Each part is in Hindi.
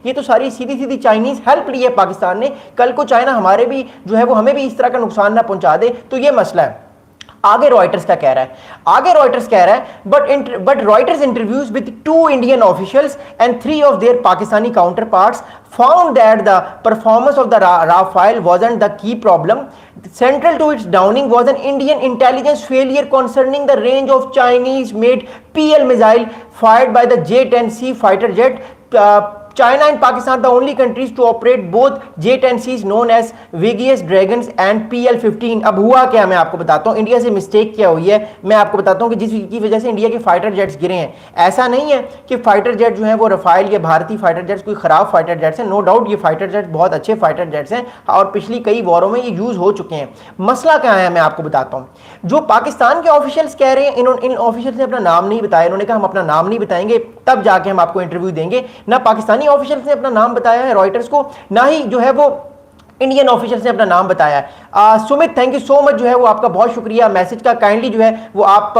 ये तो सारी सीधी सीधी चाइनीज हेल्प ली है पाकिस्तान ने। कल को चाइना हमारे भी जो है वो हमें भी इस तरह का नुकसान ना पहुंचा दे, तो ये मसला है। आगे रॉयटर्स क्या कह रहा है, आगे रॉयटर्स कह रहा है but Reuters interviews with 2 Indian officials and 3 of their Pakistani counter parts found that the performance of the Rafale wasn't the key problem. Central to its downing was an Indian intelligence failure concerning the range of Chinese made PL missile fired by the J-10C fighter jet. China and Pakistan are the only countries to operate both J-10Cs known as Aegis Dragons and PL-15। अब हुआ क्या, मैं आपको बताता हूँ इंडिया से मिस्टेक क्या हुई है। मैं आपको बताता हूँ कि जिसकी वजह से इंडिया के फाइटर जेट्स गिरे हैं। ऐसा नहीं है कि फाइटर जेट जो है वो रफाइल या भारतीय फाइटर जेट्स कोई खराब फाइटर जेट्स हैं, नो डाउट ये फाइटर जेट्स बहुत अच्छे फाइटर जेट्स हैं और पिछली कई वॉरों में ये यूज हो चुके हैं। मसला क्या है मैं आपको बताता हूँ। जो पाकिस्तान के ऑफिशियल्स कह रहे हैं, इन ऑफिशियल्स ने अपना नाम नहीं बताया। इन्होंने कहा हम अपना नाम नहीं बताएंगे, तब जाके हम आपको इंटरव्यू देंगे। ना पाकिस्तानी ऑफिशियल्स ने अपना नाम बताया है रॉयटर्स को, ना ही जो है वो इंडियन ऑफिशियल्स ने अपना नाम बताया है। Sumit thank you so much, जो है वो आपका बहुत शुक्रिया मैसेज का। काइंडली जो है वो आप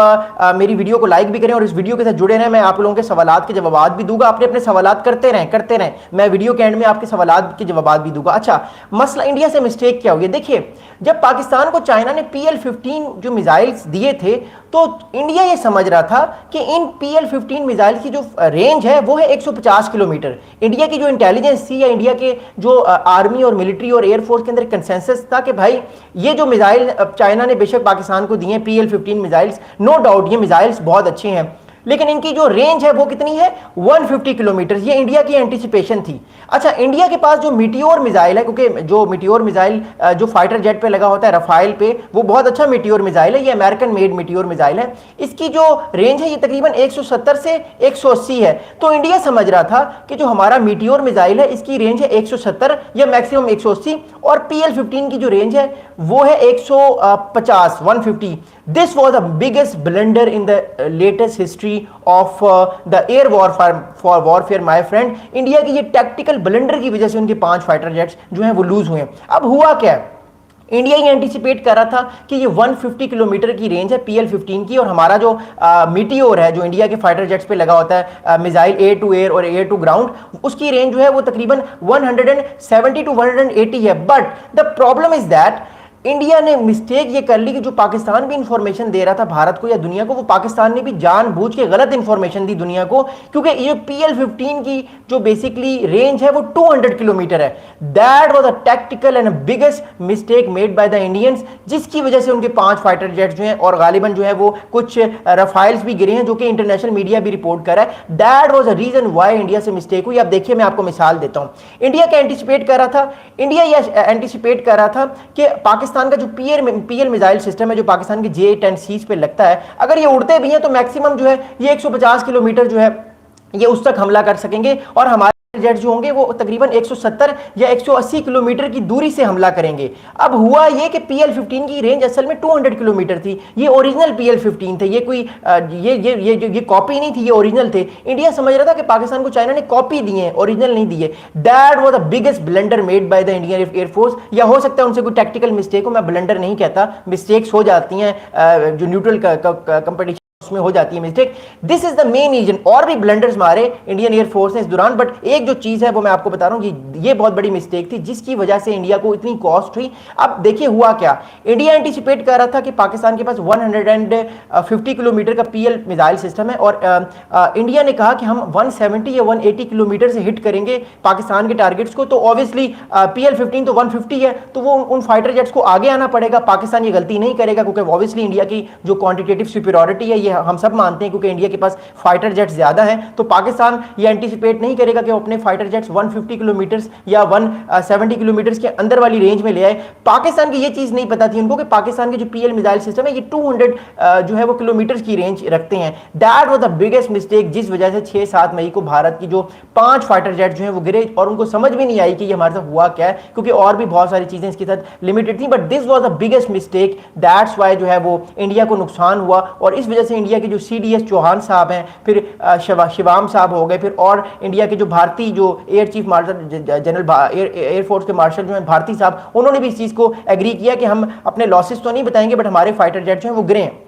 मेरी वीडियो को लाइक भी करें और इस वीडियो के साथ जुड़े रहें। मैं आप लोगों के सवालात के जवाब भी दूंगा, अपने अपने सवालात करते रहें। मैं वीडियो के एंड में आपके सवालात के जवाब भी दूंगा। अच्छा, मसला इंडिया से मिस्टेक क्या हुई है। देखिए, जब पाकिस्तान को चाइना ने PL-15 जो मिसाइल्स दिए थे, तो इंडिया ये समझ रहा था कि इन PL-15 मिसाइल की जो रेंज है वो है 150 किलोमीटर। इंडिया की जो इंटेलिजेंस थी या इंडिया के जो आर्मी और मिलिट्री और एयरफोर्स के अंदर कंसेंसस था कि भाई ये जो मिसाइल चाइना ने बेशक पाकिस्तान को दिए PL-15 मिसाइल्स, नो डाउट ये मिसाइल्स बहुत अच्छे हैं, लेकिन इनकी जो रेंज है वो कितनी है, 150 किलोमीटर। ये इंडिया की एंटीसिपेशन थी। अच्छा, इंडिया के पास जो मीटियोर मिसाइल है, क्योंकि जो मीटियोर मिसाइल जो फाइटर जेट पे लगा होता है रफाइल पे, वो बहुत अच्छा मीटियोर मिसाइल है, ये अमेरिकन मेड मीटियोर मिसाइल है। इसकी जो रेंज है ये तकरीबन 170 से 180 है। तो इंडिया समझ रहा था कि जो हमारा मीटियोर मिसाइल है इसकी रेंज है 170 या मैक्सिमम 180, और PL-15 की जो रेंज है वो है 150, 150। This was the biggest blunder in the latest history of the air warfare, my friend। India की ये टैक्टिकल ब्लंडर की वजह से उनके 5 फाइटर जेट्स जो हैं वो लूज हुए। अब हुआ क्या है, इंडिया ये एंटीसिपेट कर रहा था कि ये 150 किलोमीटर की रेंज है PL-15 की, और हमारा जो मीटियोर है जो इंडिया के फाइटर जेट्स पे लगा होता है मिसाइल एयर टू एयर और एयर टू ग्राउंड, उसकी रेंज जो है वो तकरीबन 170 टू 180 है। But the problem is that India ने मिस्टेक ये कर ली कि जो पाकिस्तान भी इंफॉर्मेशन दे रहा था भारत को या दुनिया को, वो पाकिस्तान ने भी जानबूझ के गलत इंफॉर्मेशन दी दुनिया को, क्योंकि ये PL-15 की जो बेसिकली रेंज है वो 200 किलोमीटर है। That was a tactical and biggest mistake made by the Indians, जिसकी वजह से उनके 5 फाइटर जेट्स जो हैं और गालिबन जो है वो कुछ रफाइल्स भी गिरे हैं, जो कि इंटरनेशनल मीडिया भी रिपोर्ट कर रहा है। That was a reason why India से मिस्टेक हुई। अब देखिए, मैं आपको मिसाल देता हूं। इंडिया क्या एंटीसिपेट कर रहा था, इंडिया यह एंटीसिपेट कर रहा था कि पाकिस्तान का जो PL मिसाइल सिस्टम है जो पाकिस्तान के J-10Cs पे लगता है, अगर ये उड़ते भी हैं तो मैक्सिमम जो है ये 150 किलोमीटर जो है ये उस तक हमला कर सकेंगे, और हमारे जेट जो होंगे वो तकरीबन 170 या 180 किलोमीटर की दूरी से हमला करेंगे। अब हुआ ये कि PL-15 की रेंज असल में 200 किलोमीटर थी। ये ओरिजिनल PL-15 थे, ये कोई ये कॉपी नहीं थी, ये ओरिजिनल थे। इंडिया समझ रहा था कि पाकिस्तान को चाइना ने कॉपी दिए हैं, ओरिजिनल नहीं दिए। That was the biggest blunder made by the Indian air force. या हो सकता है उनसे कोई टेक्टिकल मिस्टेक हो, मैं ब्लंडर नहीं कहता, मिस्टेक्स हो जाती हैं, जो न्यूट्रल कंपटीशन उसमें हो जाती है mistake. This is the main reason. और भी ब्लंडर्स मारे इंडियन एयरफोर्स ने इस दौरान, बट एक जो चीज है वो मैं आपको बता रहा हूं कि ये बहुत बड़ी मिस्टेक थी जिसकी वजह से इंडिया को इतनी कॉस्ट हुई। अब देखिए हुआ क्या, इंडिया एंटीसिपेट कर रहा था कि पाकिस्तान के पास 150 किलोमीटर का PL मिसाइल सिस्टम है, और इंडिया ने कहा कि हम 170 या 180 किलोमीटर से हिट करेंगे पाकिस्तान के टारगेट्स को। तो ऑब्वियसली PL-15 तो 150 है, तो वो उन फाइटर जेट्स को आगे आना पड़ेगा। पाकिस्तान ये गलती नहीं करेगा, क्योंकि ऑब्वियसली इंडिया की जो क्वांटिटेटिव सुपीरियरिटी है ये हम सब मानते हैं, क्योंकि इंडिया के पास फाइटर जेट्स ज्यादा हैं। तो पाकिस्तान ये एंटीसिपेट नहीं करेगा कि वो अपने फाइटर जेट्स 150 किलोमीटर या 170 किलोमीटर के अंदर वाली रेंज में ले आए। पाकिस्तान की ये चीज नहीं पता थी उनको कि पाकिस्तान के जो PL मिसाइल सिस्टम है ये 200 जो है वो किलोमीटर की रेंज रखते हैं। That was the biggest mistake, जिस वजह से 6-7 मई को भारत की जो 5 फाइटर जेट जो है वो गिरे, और उनको समझ भी नहीं आई कि ये हमारे साथ हुआ क्या है, क्योंकि और भी बहुत सारी चीजें इसके साथ लिमिटेड थी। But this was the biggest mistake, that's why जो है वो इंडिया को नुकसान हुआ। और इस वजह से इंडिया के जो CDS चौहान साहब हैं, फिर शिवाम साहब हो गए, फिर और इंडिया के जो भारतीय जो air chief marshal general air force के मार्शल जो हैं भारती साहब, उन्होंने भी इस चीज को एग्री किया कि हम अपने लॉसेस तो नहीं बताएंगे, बट हमारे फाइटर जेट जो हैं वो गिरे हैं।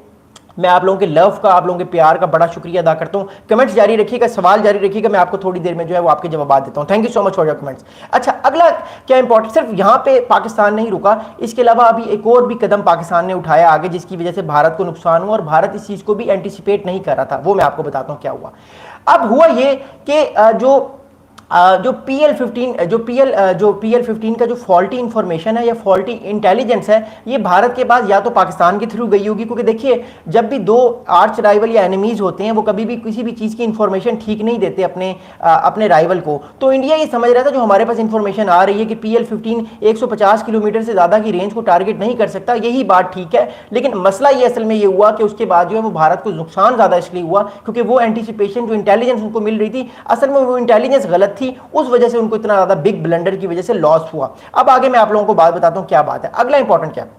मैं आप लोगों के लव का, आप लोगों के प्यार का बड़ा शुक्रिया अदा करता हूं। कमेंट्स जारी रखिएगा, सवाल जारी रखिएगा, मैं आपको थोड़ी देर में जो है वो आपके जवाब देता हूं। Thank you so much for your comments. अच्छा, अगला क्या इंपॉर्टेंट, सिर्फ यहां पे पाकिस्तान नहीं रुका, इसके अलावा अभी एक और भी कदम पाकिस्तान ने उठाया आगे, जिसकी वजह से भारत को नुकसान हुआ और भारत इस चीज को भी एंटिसिपेट नहीं कर रहा था। वो मैं आपको बताता हूं क्या हुआ। अब हुआ ये कि जो PL-15 का जो फॉल्टी इंफॉर्मेशन है या फॉल्टी इंटेलिजेंस है, ये भारत के पास या तो पाकिस्तान के थ्रू गई होगी, क्योंकि देखिए जब भी दो आर्च राइवल या एनिमीज होते हैं वो कभी भी किसी भी चीज़ की इंफॉर्मेशन ठीक नहीं देते अपने राइवल को। तो इंडिया ये समझ रहा था जो हमारे पास इंफॉर्मेशन आ रही है कि PL-15 150 किलोमीटर से ज़्यादा की रेंज को टारगेट नहीं कर सकता, यही बात ठीक है। लेकिन मसला ये असल में ये हुआ कि उसके बाद जो है वो भारत को नुकसान ज़्यादा इसलिए हुआ क्योंकि वो एंटिसिपेशन जो इंटेलिजेंस उनको मिल रही थी, असल में वो इंटेलिजेंस गलत थी, उस वजह से उनको इतना ज्यादा बिग ब्लंडर की वजह से लॉस हुआ। अब आगे मैं आप लोगों को बात बताता हूं क्या बात है। अगला इंपॉर्टेंट क्या है,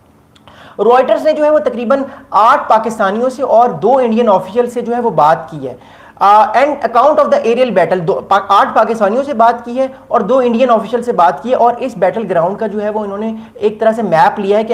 रॉयटर्स ने जो है वो तकरीबन 8 पाकिस्तानियों से और 2 इंडियन ऑफिशियल से जो है वो बात की है and account of the aerial battle. 8 पाकिस्तानियों से बात की है और 2 इंडियन ऑफिशियल से बात की है, और इस बैटल ग्राउंड का जो है वो इन्होंने एक तरह से मैप लिया है कि